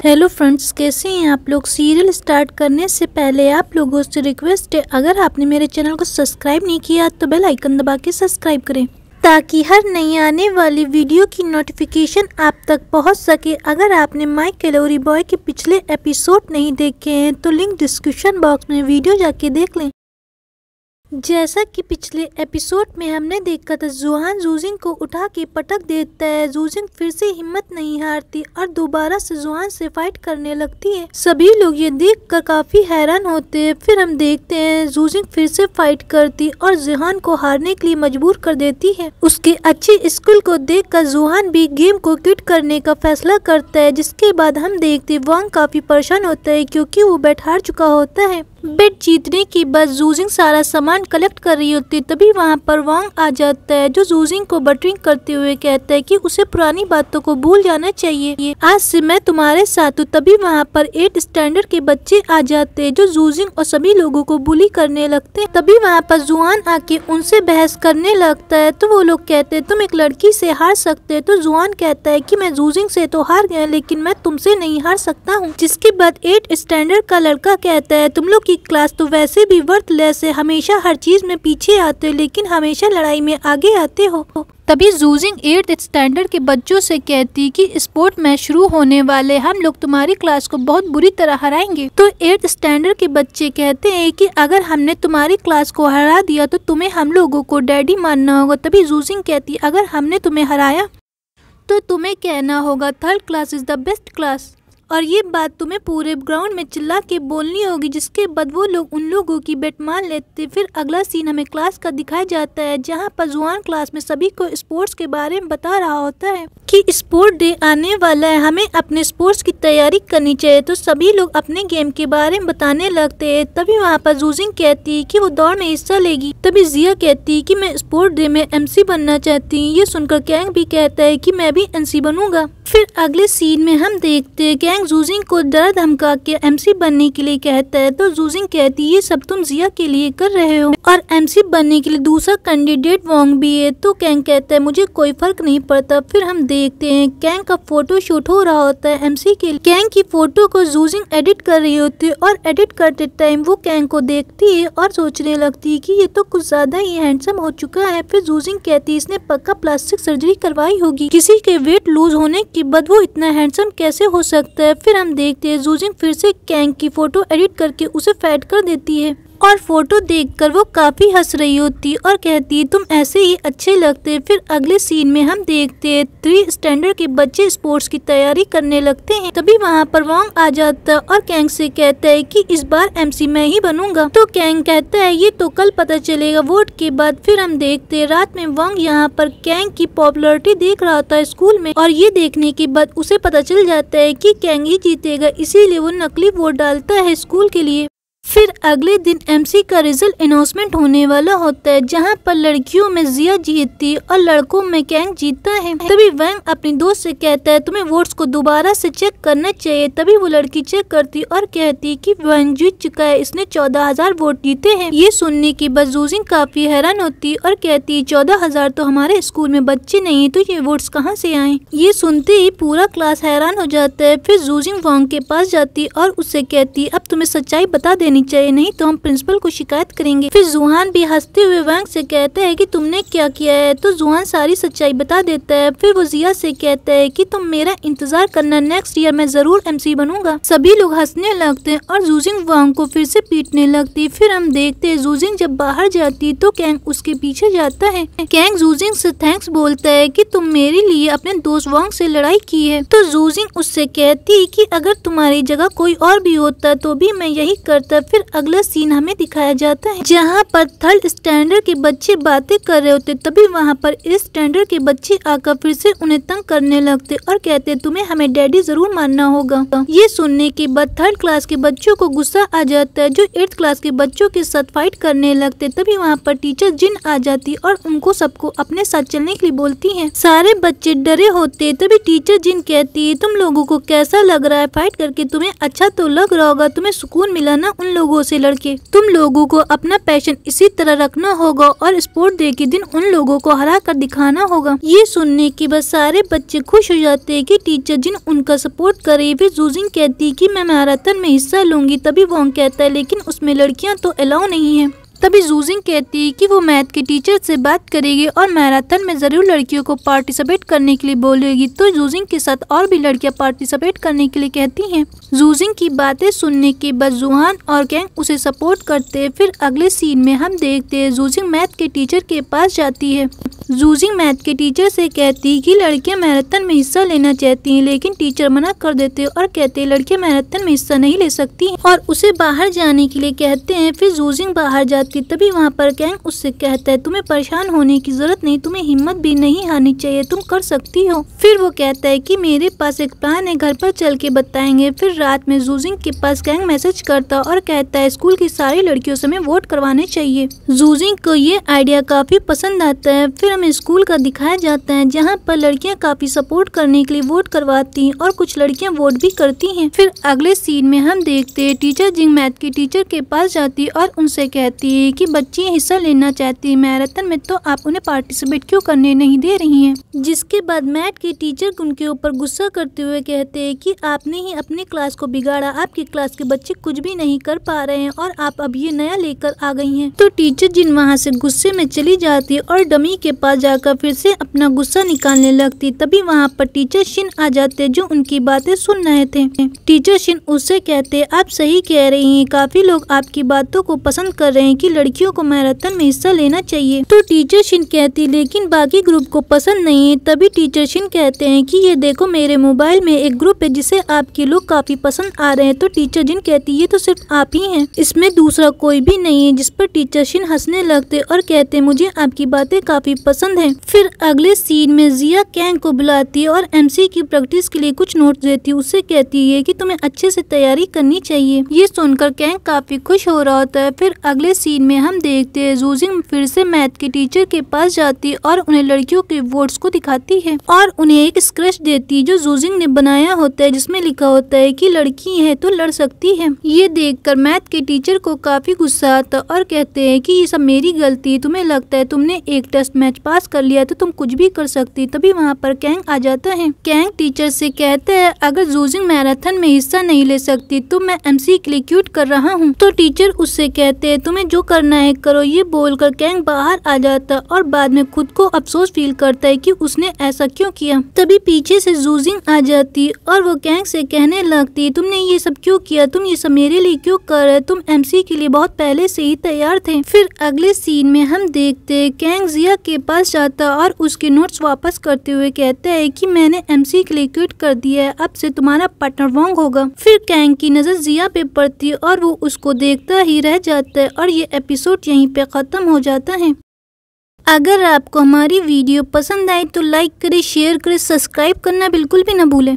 Hello friends, कैसे हैं आप लोग। सीरियल स्टार्ट करने से पहले आप लोगों से रिक्वेस्ट है, अगर आपने मेरे चैनल को सब्सक्राइब नहीं किया तो बेल आइकन दबा के सब्सक्राइब करें ताकि हर नई आने वाली वीडियो की नोटिफिकेशन आप तक पहुंच सके। अगर आपने माय कैलोरी बॉय के पिछले एपिसोड नहीं देखे हैं तो लिंक डिस्क्रिप्शन बॉक्स में वीडियो जाके देख लें। जैसा कि पिछले एपिसोड में हमने देखा था, जुहान जूजिंग को उठा के पटक देता है। जूजिंग फिर से हिम्मत नहीं हारती और दोबारा से जुहान से फाइट करने लगती है। सभी लोग ये देखकर काफी हैरान होते हैं। फिर हम देखते हैं जूजिंग फिर से फाइट करती और जुहान को हारने के लिए मजबूर कर देती है। उसके अच्छे स्किल को देखकर जुहान भी गेम को क्विट करने का फैसला करता है। जिसके बाद हम देखते हैं वांग काफी परेशान होता है क्योंकि वो बेट हार चुका होता है। बेट जीतने के बाद जूजिंग सारा सामान कलेक्ट कर रही होती है। तभी वहाँ पर वांग आ जाता है जो जूजिंग को बटरिंग करते हुए कहता है कि उसे पुरानी बातों को भूल जाना चाहिए, आज से मैं तुम्हारे साथ हूँ। तभी वहाँ पर 8 स्टैंडर्ड के बच्चे आ जाते हैं जो जूजिंग और सभी लोगों को बुली करने लगते हैं। तभी वहाँ पर जुहान आके उनसे बहस करने लगता है तो वो लोग कहते हैं तुम एक लड़की से हार सकते हो। तो जुहान कहता है कि मैं जूजिंग से तो हार गया लेकिन मैं तुमसे नहीं हार सकता हूँ। जिसके बाद 8 स्टैंडर्ड का लड़का कहता है तुम लोग क्लास तो वैसे भी वर्थलेस है, हमेशा हर चीज में पीछे आते हो लेकिन हमेशा लड़ाई में आगे आते हो। तभी जूजिंग 8th स्टैंडर्ड के बच्चों से कहती कि स्पोर्ट मैच शुरू होने वाले, हम लोग तुम्हारी क्लास को बहुत बुरी तरह हराएंगे। तो 8th स्टैंडर्ड के बच्चे कहते हैं कि अगर हमने तुम्हारी क्लास को हरा दिया तो तुम्हें हम लोगों को डैडी मानना होगा। तभी जूजिंग कहती अगर हमने तुम्हें हराया तो तुम्हें कहना होगा 3rd class is the best class, और ये बात तुम्हें पूरे ग्राउंड में चिल्ला के बोलनी होगी। जिसके बाद वो लोग उन लोगों की बेट मान लेते। फिर अगला सीन हमें क्लास का दिखाया जाता है जहाँ पर जुहान क्लास में सभी को स्पोर्ट्स के बारे में बता रहा होता है कि स्पोर्ट डे आने वाला है, हमें अपने स्पोर्ट्स की तैयारी करनी चाहिए। तो सभी लोग अपने गेम के बारे में बताने लगते हैं। तभी वहाँ पर जूजिंग कहती है कि वो दौड़ में हिस्सा लेगी। तभी जिया कहती है कि मैं स्पोर्ट डे में MC बनना चाहती हूँ। ये सुनकर कैंग भी कहता है कि मैं भी MC बनूंगा। फिर अगले सीन में हम देखते हैं कैंग जूजिंग को डर धमका के MC बनने के लिए कहता है। तो जूजिंग कहती है ये सब तुम जिया के लिए कर रहे हो और MC बनने के लिए दूसरा कैंडिडेट वांग भी है। तो कैंग कहता है मुझे कोई फर्क नहीं पड़ता। फिर हम देखते हैं कैंग का फोटो शूट हो रहा होता है MC के लिए। कैंग की फोटो को जूजिंग एडिट कर रही होती है और एडिट करते टाइम वो कैंग को देखती है और सोचने लगती है कि ये तो कुछ ज्यादा ही हैंडसम हो चुका है। फिर जूजिंग कहती है इसने पक्का प्लास्टिक सर्जरी करवाई होगी, किसी के वेट लूज होने के बाद वो इतना हैंडसम कैसे हो सकता है। फिर हम देखते हैं जूजिंग फिर से कैंग की फोटो एडिट करके उसे फैट कर देती है और फोटो देखकर वो काफी हंस रही होती है और कहती है तुम ऐसे ही अच्छे लगते हैं। फिर अगले सीन में हम देखते हैं 3 स्टैंडर्ड के बच्चे स्पोर्ट्स की तैयारी करने लगते हैं। तभी वहाँ पर वांग आ जाता है और कैंग से कहता है कि इस बार MC मैं ही बनूंगा। तो कैंग कहता है ये तो कल पता चलेगा वोट के बाद। फिर हम देखते हैं रात में वांग यहाँ पर कैंग की पॉपुलैरिटी देख रहा था स्कूल में और ये देखने के बाद उसे पता चल जाता है कि कैंग ही जीतेगा, इसीलिए वो नकली वोट डालता है स्कूल के लिए। फिर अगले दिन MC का रिजल्ट अनाउंसमेंट होने वाला होता है जहां पर लड़कियों में जिया जीतती और लड़कों में कैंग जीतता है। तभी वांग अपनी दोस्त से कहता है तुम्हें वोट्स को दोबारा से चेक करना चाहिए। तभी वो लड़की चेक करती और कहती कि वांग जीत चुका है, इसने 14,000 वोट जीते हैं। ये सुनने के बाद जूजिंग काफी हैरान होती और कहती 14,000 तो हमारे स्कूल में बच्चे नहीं, तो ये वोट्स कहाँ से आए। ये सुनते ही पूरा क्लास हैरान हो जाता है। फिर जूजिंग वांग के पास जाती और उससे कहती अब तुम्हें सच्चाई बता देनी चाहिए, नहीं तो हम प्रिंसिपल को शिकायत करेंगे। फिर जुहान भी हंसते हुए वांग से कहता है कि तुमने क्या किया है। तो जुहान सारी सच्चाई बता देता है। फिर वो जिया से कहता है कि तुम मेरा इंतजार करना, नेक्स्ट ईयर मैं जरूर MC बनूंगा। सभी लोग हंसने लगते हैं और जूजिंग वांग को फिर से पीटने लगती। फिर हम देखते हैं जूजिंग जब बाहर जाती तो कैंग उसके पीछे जाता है। कैंग जूजिंग से थैंक्स बोलता है कि तुम मेरे लिए अपने दोस्त वांग से लड़ाई की है। तो जूजिंग उससे कहती कि अगर तुम्हारी जगह कोई और भी होता तो भी मैं यही करता। फिर अगला सीन हमें दिखाया जाता है जहाँ पर 3rd स्टैंडर्ड के बच्चे बातें कर रहे होते। तभी वहाँ पर 8 स्टैंडर्ड के बच्चे आकर फिर से उन्हें तंग करने लगते और कहते तुम्हें हमें डैडी जरूर मानना होगा। ये सुनने के बाद 3rd क्लास के बच्चों को गुस्सा आ जाता है जो 8th क्लास के बच्चों के साथ फाइट करने लगते। तभी वहाँ पर टीचर जिन आ जाती और उनको सबको अपने साथ चलने के लिए बोलती है। सारे बच्चे डरे होते। तभी टीचर जिन कहती है तुम लोगों को कैसा लग रहा है फाइट करके, तुम्हें अच्छा तो लग रहा होगा, तुम्हें सुकून मिला ना उन लोगों से लड़के। तुम लोगों को अपना पैशन इसी तरह रखना होगा और स्पोर्ट डे के दिन उन लोगों को हरा कर दिखाना होगा। ये सुनने के बाद सारे बच्चे खुश हो जाते हैं कि टीचर जिन उनका सपोर्ट करे। फिर जूजिंग कहती है कि मैं मैराथन में हिस्सा लूंगी। तभी वोंग कहता है लेकिन उसमें लड़कियां तो अलाउ नहीं है। तभी जूजिंग कहती है कि वो मैथ के टीचर से बात करेगी और मैराथन में जरूर लड़कियों को पार्टिसिपेट करने के लिए बोलेगी। तो जूजिंग के साथ और भी लड़कियां पार्टिसिपेट करने के लिए कहती हैं। जूजिंग की बातें सुनने के बाद जुहान और कैंग उसे सपोर्ट करते हैं। फिर अगले सीन में हम देखते हैं जूजिंग मैथ के टीचर के पास जाती है। जूजिंग मैथ के टीचर से कहती है कि लड़कियां मैराथन में हिस्सा लेना चाहती हैं, लेकिन टीचर मना कर देते हैं और कहते हैं लड़कियां मैराथन में हिस्सा नहीं ले सकती और उसे बाहर जाने के लिए कहते हैं। फिर जूजिंग बाहर जाती, तभी वहाँ पर कैंग उससे कहता है तुम्हें परेशान होने की जरूरत नहीं, तुम्हें हिम्मत भी नहीं हारनी चाहिए, तुम कर सकती हो। फिर वो कहता है कि मेरे पास एक प्लान है, घर पर चल के बताएंगे। फिर रात में जूजिंग के पास कैंग मैसेज करता और कहता है स्कूल की सारी लड़कियों से हमें वोट करवाने चाहिए। जूजिंग को ये आइडिया काफी पसंद आता है। फिर हमें स्कूल का दिखाया जाता है जहाँ पर लड़कियाँ काफी सपोर्ट करने के लिए वोट करवाती हैं और कुछ लड़कियाँ वोट भी करती हैं। फिर अगले सीन में हम देखते हैं टीचर जिंग मैथ के टीचर के पास जाती है और उनसे कहती है कि बच्चियाँ हिस्सा लेना चाहती है मैराथन में, तो आप उन्हें पार्टिसिपेट क्यों करने नहीं दे रही हैं। जिसके बाद मैथ के टीचर उनके ऊपर गुस्सा करते हुए कहते हैं कि आपने ही अपनी क्लास को बिगाड़ा, आपकी क्लास के बच्चे कुछ भी नहीं कर पा रहे हैं और आप अब ये नया लेकर आ गई हैं। तो टीचर जिन वहाँ से गुस्से में चली जाती है और डमी के पास जाकर फिर से अपना गुस्सा निकालने लगती। तभी वहाँ पर टीचर शिन आ जाते जो उनकी बातें सुन रहे थे। टीचर शिन उससे कहते आप सही कह रही हैं, काफी लोग आपकी बातों को पसंद कर रहे हैं कि लड़कियों को मैराथन में हिस्सा लेना चाहिए। तो टीचर शिन कहती लेकिन बाकी ग्रुप को पसंद नहीं है। तभी टीचर शिन कहते हैं कि ये देखो मेरे मोबाइल में एक ग्रुप है जिसे आपके लोग काफी पसंद आ रहे हैं। तो टीचर जिन कहती ये तो सिर्फ आप ही हैं, इसमें दूसरा कोई भी नहीं है। जिस पर टीचर शिन हंसने लगते और कहते मुझे आपकी बातें काफी पसंद है। फिर अगले सीन में जिया कैंग को बुलाती है और एमसी की प्रैक्टिस के लिए कुछ नोट्स देती है। उससे कहती है कि तुम्हें अच्छे से तैयारी करनी चाहिए। ये सुनकर कैंग काफी खुश हो रहा होता है। फिर अगले सीन में हम देखते हैं जूजिंग फिर से मैथ के टीचर के पास जाती है और उन्हें लड़कियों के वोट्स को दिखाती है और उन्हें एक स्केच देती है जो जूजिंग ने बनाया होता है, जिसमें लिखा होता है कि लड़की है तो लड़ सकती है। ये देखकर मैथ के टीचर को काफी गुस्सा आता और कहते हैं कि ये सब मेरी गलती है, तुम्हें लगता है तुमने एक टेस्ट मैच पास कर लिया तो तुम कुछ भी कर सकती। तभी वहाँ पर कैंग आ जाता है। कैंग टीचर से कहता है अगर जूजिंग मैराथन में हिस्सा नहीं ले सकती तो मैं एमसी के लिए क्यूट कर रहा हूँ। तो टीचर उससे कहते हैं तुम्हें जो करना है करो। ये बोलकर कैंग बाहर आ जाता और बाद में खुद को अफसोस फील करता है कि उसने ऐसा क्यों किया। तभी पीछे से जूजिंग आ जाती और वो कैंग से कहने लगती तुमने ये सब क्यों किया, तुम ये सब मेरे लिए क्यों कर रहे, तुम एमसी के लिए बहुत पहले से ही तैयार थे। फिर अगले सीन में हम देखते हैं कैंग जिया के पास जाता और उसके नोट्स वापस करते हुए कहता है कि मैंने एमसी के लिए क्विट कर दिया है, अब से तुम्हारा पार्टनर वोंग होगा। फिर कैंग की नजर जिया पे पड़ती है और वो उसको देखता ही रह जाता है और ये एपिसोड यहीं पे खत्म हो जाता है। अगर आपको हमारी वीडियो पसंद आए तो लाइक करें, शेयर करें, सब्सक्राइब करना बिल्कुल भी ना भूलें।